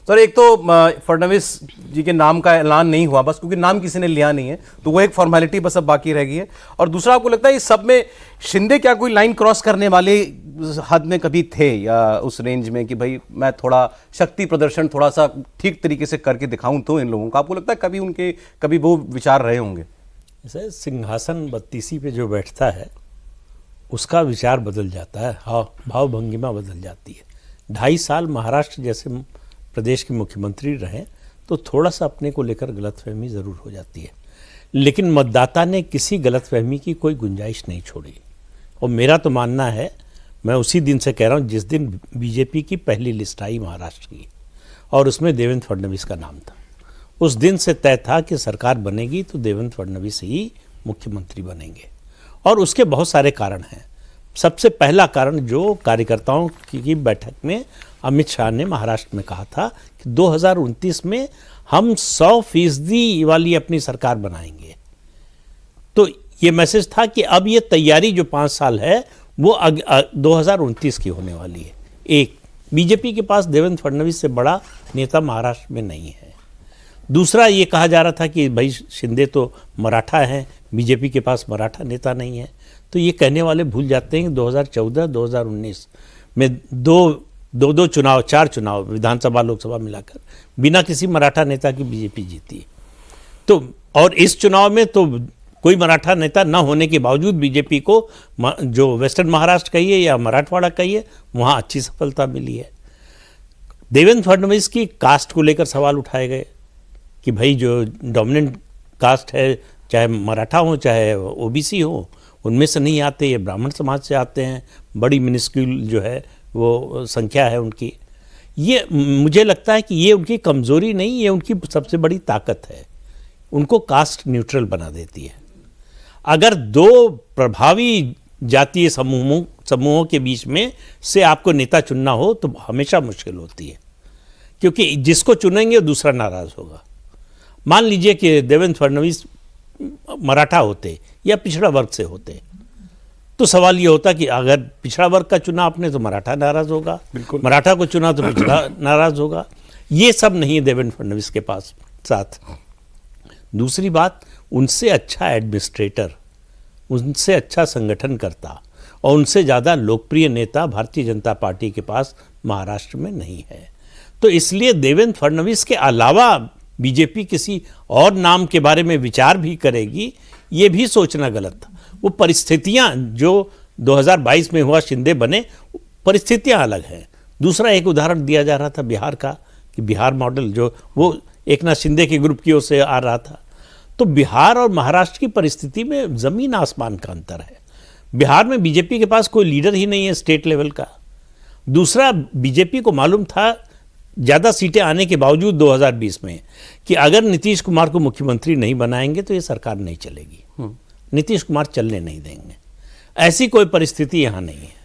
Sir एक तो फडणवीस जी के नाम का ऐलान नहीं हुआ बस क्योंकि नाम किसी ने लिया नहीं है, तो वो एक फॉर्मेलिटी बस अब बाकी रह गई है। और दूसरा, आपको लगता है इस सब में शिंदे क्या कोई लाइन क्रॉस करने वाले हद में कभी थे या उस रेंज में कि भाई मैं थोड़ा शक्ति प्रदर्शन थोड़ा सा ठीक तरीके से करके दिखाऊं तो इन लोगों का, आपको लगता है कभी वो विचार रहे होंगे? जैसे सिंहासन बत्तीसी पे जो बैठता है उसका विचार बदल जाता है, भाव भंगिमा बदल जाती है। 2.5 साल महाराष्ट्र जैसे प्रदेश के मुख्यमंत्री रहे तो थोड़ा सा अपने को लेकर गलतफहमी ज़रूर हो जाती है, लेकिन मतदाता ने किसी गलतफहमी की कोई गुंजाइश नहीं छोड़ी। और मेरा तो मानना है, मैं उसी दिन से कह रहा हूँ जिस दिन बीजेपी की पहली लिस्ट आई महाराष्ट्र की और उसमें देवेंद्र फडणवीस का नाम था, उस दिन से तय था कि सरकार बनेगी तो देवेंद्र फडणवीस ही मुख्यमंत्री बनेंगे। और उसके बहुत सारे कारण हैं। सबसे पहला कारण जो कार्यकर्ताओं की बैठक में अमित शाह ने महाराष्ट्र में कहा था कि 2029 में हम 100% वाली अपनी सरकार बनाएंगे। तो ये मैसेज था कि अब ये तैयारी जो 5 साल है वो 2029 की होने वाली है। एक, बीजेपी के पास देवेंद्र फडणवीस से बड़ा नेता महाराष्ट्र में नहीं है। दूसरा, ये कहा जा रहा था कि भाई शिंदे तो मराठा हैं, बीजेपी के पास मराठा नेता नहीं है। तो ये कहने वाले भूल जाते हैं कि 2014-2019 में दो चुनाव, 4 चुनाव विधानसभा लोकसभा मिलाकर बिना किसी मराठा नेता की बीजेपी जीती। तो और इस चुनाव में तो कोई मराठा नेता न होने के बावजूद बीजेपी को जो वेस्टर्न महाराष्ट्र कहिए या मराठवाड़ा कहिए वहाँ अच्छी सफलता मिली है। देवेंद्र फडणवीस की कास्ट को लेकर सवाल उठाए गए कि भाई जो डोमिनेंट कास्ट है, चाहे मराठा हो चाहे ओबीसी हो, उनमें से नहीं आते, ये ब्राह्मण समाज से आते हैं, बड़ी मिनिस्क्यूल जो है वो संख्या है उनकी। ये मुझे लगता है कि ये उनकी कमज़ोरी नहीं, ये उनकी सबसे बड़ी ताकत है, उनको कास्ट न्यूट्रल बना देती है। अगर 2 प्रभावी जातीय समूहों के बीच में से आपको नेता चुनना हो तो हमेशा मुश्किल होती है, क्योंकि जिसको चुनेंगे दूसरा नाराज़ होगा। मान लीजिए कि देवेंद्र फडणवीस मराठा होते या पिछड़ा वर्ग से होते तो सवाल ये होता कि अगर पिछड़ा वर्ग का चुना आपने तो मराठा नाराज होगा, मराठा को चुना तो पिछड़ा नाराज होगा। ये सब नहीं है देवेंद्र फडणवीस के पास साथ। दूसरी बात, उनसे अच्छा एडमिनिस्ट्रेटर, उनसे अच्छा संगठनकर्ता और उनसे ज़्यादा लोकप्रिय नेता भारतीय जनता पार्टी के पास महाराष्ट्र में नहीं है। तो इसलिए देवेंद्र फडणवीस के अलावा बीजेपी किसी और नाम के बारे में विचार भी करेगी, ये भी सोचना गलत था। वो परिस्थितियां जो 2022 में हुआ, शिंदे बने, परिस्थितियां अलग हैं। दूसरा एक उदाहरण दिया जा रहा था बिहार का कि बिहार मॉडल जो वो एकनाथ शिंदे के ग्रुप की ओर से आ रहा था, तो बिहार और महाराष्ट्र की परिस्थिति में ज़मीन आसमान का अंतर है। बिहार में बीजेपी के पास कोई लीडर ही नहीं है स्टेट लेवल का। दूसरा, बीजेपी को मालूम था ज़्यादा सीटें आने के बावजूद 2020 में कि अगर नीतीश कुमार को मुख्यमंत्री नहीं बनाएंगे तो ये सरकार नहीं चलेगी, नीतीश कुमार चलने नहीं देंगे। ऐसी कोई परिस्थिति यहाँ नहीं है।